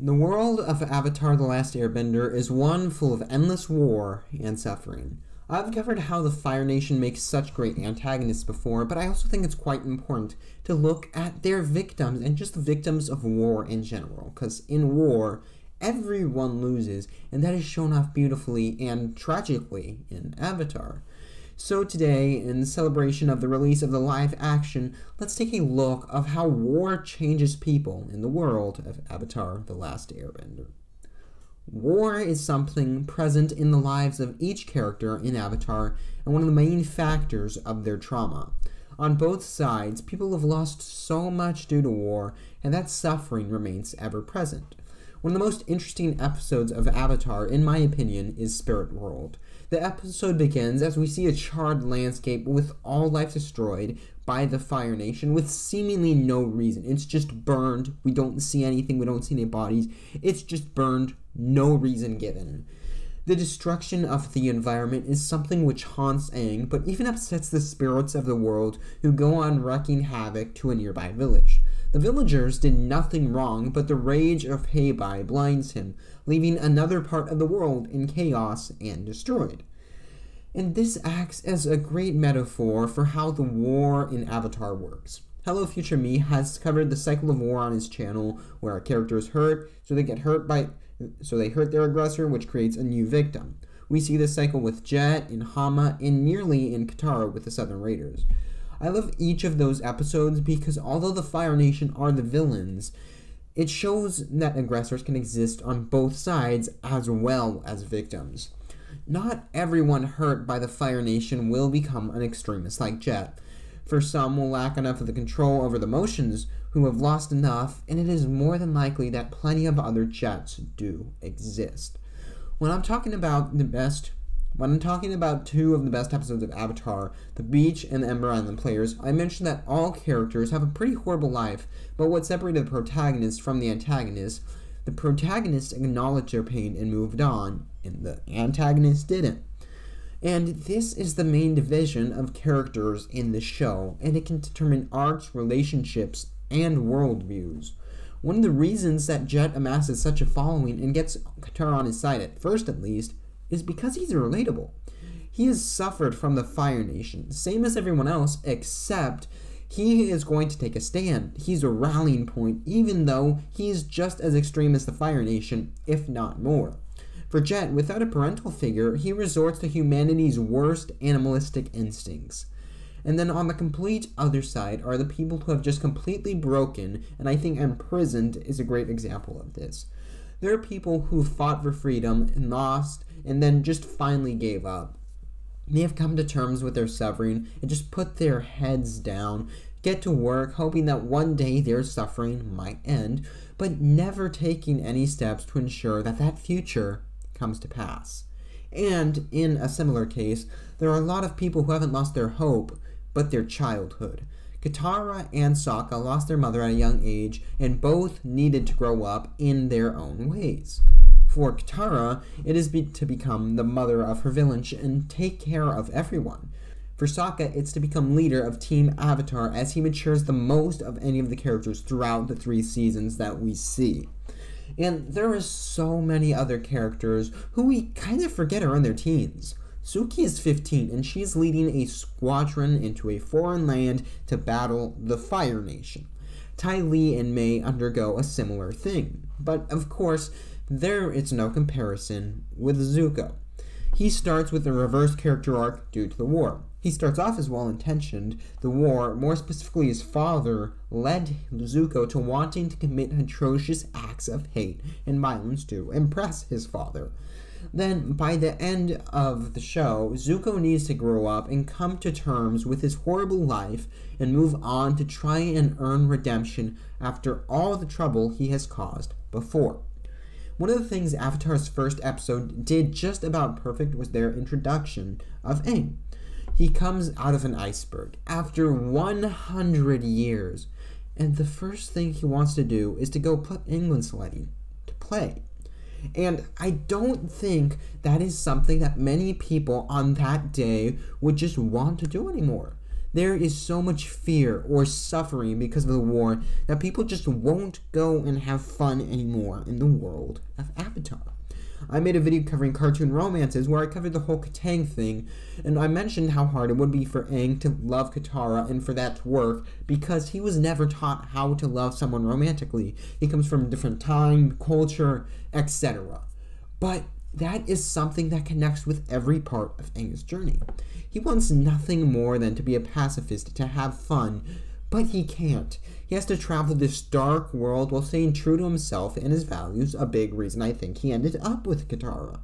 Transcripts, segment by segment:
The world of Avatar The Last Airbender is one full of endless war and suffering. I've covered how the Fire Nation makes such great antagonists before, but I also think it's quite important to look at their victims and just the victims of war in general, because in war, everyone loses, and that is shown off beautifully and tragically in Avatar. So today, in celebration of the release of the live action, let's take a look of how war changes people in the world of Avatar The Last Airbender. War is something present in the lives of each character in Avatar and one of the main factors of their trauma. On both sides, people have lost so much due to war, and that suffering remains ever present. One of the most interesting episodes of Avatar, in my opinion, is Spirit World. The episode begins as we see a charred landscape with all life destroyed by the Fire Nation with seemingly no reason. It's just burned. We don't see anything. We don't see any bodies. It's just burned. No reason given. The destruction of the environment is something which haunts Aang, but even upsets the spirits of the world who go on wreaking havoc to a nearby village. The villagers did nothing wrong, but the rage of Heibai blinds him, leaving another part of the world in chaos and destroyed. And this acts as a great metaphor for how the war in Avatar works. Hello Future Me has covered the cycle of war on his channel, where a character is hurt, so they hurt their aggressor, which creates a new victim. We see this cycle with Jet, in Hama, and nearly in Katara with the Southern Raiders. I love each of those episodes because although the Fire Nation are the villains, it shows that aggressors can exist on both sides as well as victims. Not everyone hurt by the Fire Nation will become an extremist like Jet. For some will lack enough of the control over the emotions who have lost enough, and it is more than likely that plenty of other Jets do exist. When I'm talking about two of the best episodes of Avatar, the Beach and the Ember Island players, I mentioned that all characters have a pretty horrible life, but what separated the protagonist from the antagonist, the protagonist acknowledged their pain and moved on, and the antagonist didn't. And this is the main division of characters in the show, and it can determine arcs, relationships, and worldviews. One of the reasons that Jet amasses such a following and gets Katara on his side, at first at least, is because he's relatable. He has suffered from the Fire Nation, same as everyone else, except he is going to take a stand. He's a rallying point, even though he's just as extreme as the Fire Nation, if not more. For Jet, without a parental figure, he resorts to humanity's worst animalistic instincts. And then on the complete other side are the people who have just completely broken, and I think Imprisoned is a great example of this. There are people who fought for freedom and lost, and then just finally gave up. They have come to terms with their suffering and just put their heads down, get to work, hoping that one day their suffering might end, but never taking any steps to ensure that that future comes to pass. And in a similar case, there are a lot of people who haven't lost their hope, but their childhood. Katara and Sokka lost their mother at a young age, and both needed to grow up in their own ways. For Katara, it is to become the mother of her village and take care of everyone. For Sokka, it's to become leader of Team Avatar as he matures the most of any of the characters throughout the 3 seasons that we see. And there are so many other characters who we kind of forget are in their teens. Suki is 15 and she's leading a squadron into a foreign land to battle the Fire Nation. Ty Lee and May undergo a similar thing, but of course, there is no comparison with Zuko. He starts with a reverse character arc due to the war. He starts off as well-intentioned. The war, more specifically his father, led Zuko to wanting to commit atrocious acts of hate and violence to impress his father. Then, by the end of the show, Zuko needs to grow up and come to terms with his horrible life and move on to try and earn redemption after all the trouble he has caused before. One of the things Avatar's first episode did just about perfect was their introduction of Aang. He comes out of an iceberg after 100 years, and the first thing he wants to do is to go put England sledding to play. And I don't think that is something that many people on that day would just want to do anymore. There is so much fear or suffering because of the war that people just won't go and have fun anymore in the world of Avatar. I made a video covering cartoon romances where I covered the whole Katang thing, and I mentioned how hard it would be for Aang to love Katara and for that to work because he was never taught how to love someone romantically. He comes from a different time, culture, etc. But that is something that connects with every part of Aang's journey. He wants nothing more than to be a pacifist, to have fun, but he can't. He has to travel this dark world while staying true to himself and his values, a big reason I think he ended up with Katara.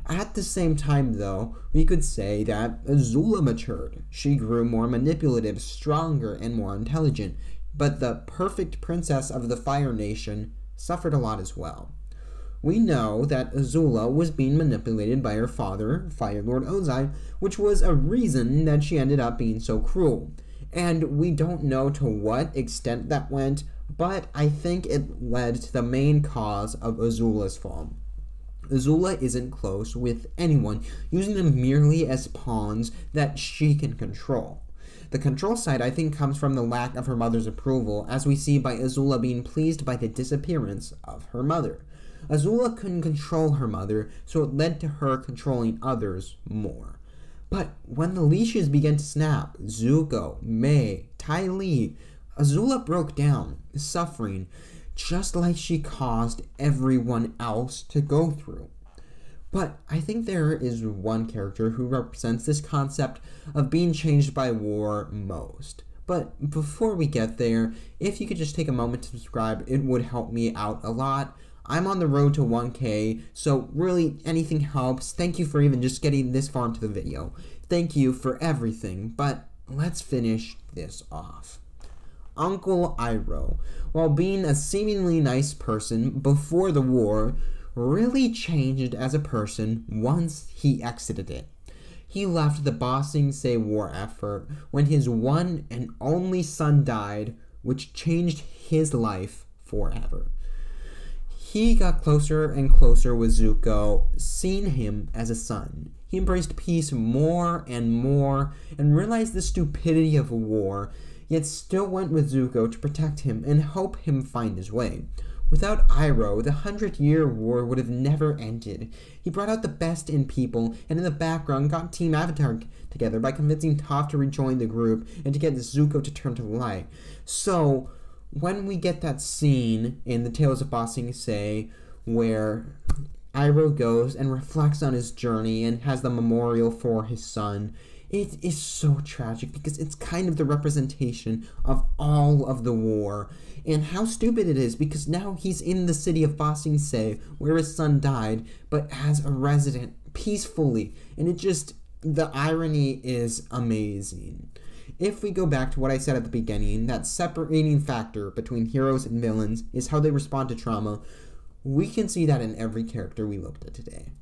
At the same time, though, we could say that Azula matured. She grew more manipulative, stronger, and more intelligent, but the perfect princess of the Fire Nation suffered a lot as well. We know that Azula was being manipulated by her father, Fire Lord Ozai, which was a reason that she ended up being so cruel. And we don't know to what extent that went, but I think it led to the main cause of Azula's fall. Azula isn't close with anyone, using them merely as pawns that she can control. The control side, I think, comes from the lack of her mother's approval, as we see by Azula being pleased by the disappearance of her mother. Azula couldn't control her mother, so it led to her controlling others more. But when the leashes began to snap, Zuko, Mai, Ty Lee, Azula broke down, suffering, just like she caused everyone else to go through. But I think there is one character who represents this concept of being changed by war most. But before we get there, if you could just take a moment to subscribe, it would help me out a lot. I'm on the road to 1K, so really anything helps. Thank you for even just getting this far into the video. Thank you for everything, but let's finish this off. Uncle Iroh, while being a seemingly nice person before the war, really changed as a person once he exited it. He left the Ba Sing Se war effort when his one and only son died, which changed his life forever. He got closer and closer with Zuko, seeing him as a son. He embraced peace more and realized the stupidity of war, yet still went with Zuko to protect him and help him find his way. Without Iroh, the 100-Year War would have never ended. He brought out the best in people, and in the background got Team Avatar together by convincing Toph to rejoin the group and to get Zuko to turn to light. So, when we get that scene in the Tales of Ba Sing Se where Iroh goes and reflects on his journey and has the memorial for his son, it is so tragic because it's kind of the representation of all of the war and how stupid it is because now he's in the city of Ba Sing Se where his son died, but as a resident peacefully, and it just, the irony is amazing. If we go back to what I said at the beginning, that separating factor between heroes and villains is how they respond to trauma, we can see that in every character we looked at today.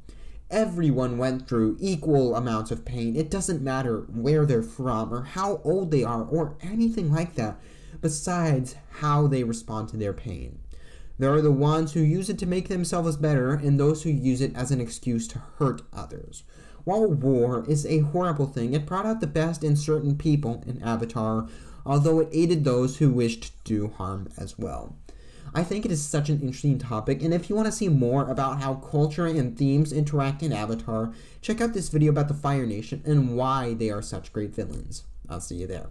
Everyone went through equal amounts of pain. It doesn't matter where they're from or how old they are or anything like that, besides how they respond to their pain. There are the ones who use it to make themselves better and those who use it as an excuse to hurt others. While war is a horrible thing, it brought out the best in certain people in Avatar, although it aided those who wished to do harm as well. I think it is such an interesting topic, and if you want to see more about how culture and themes interact in Avatar, check out this video about the Fire Nation and why they are such great villains. I'll see you there.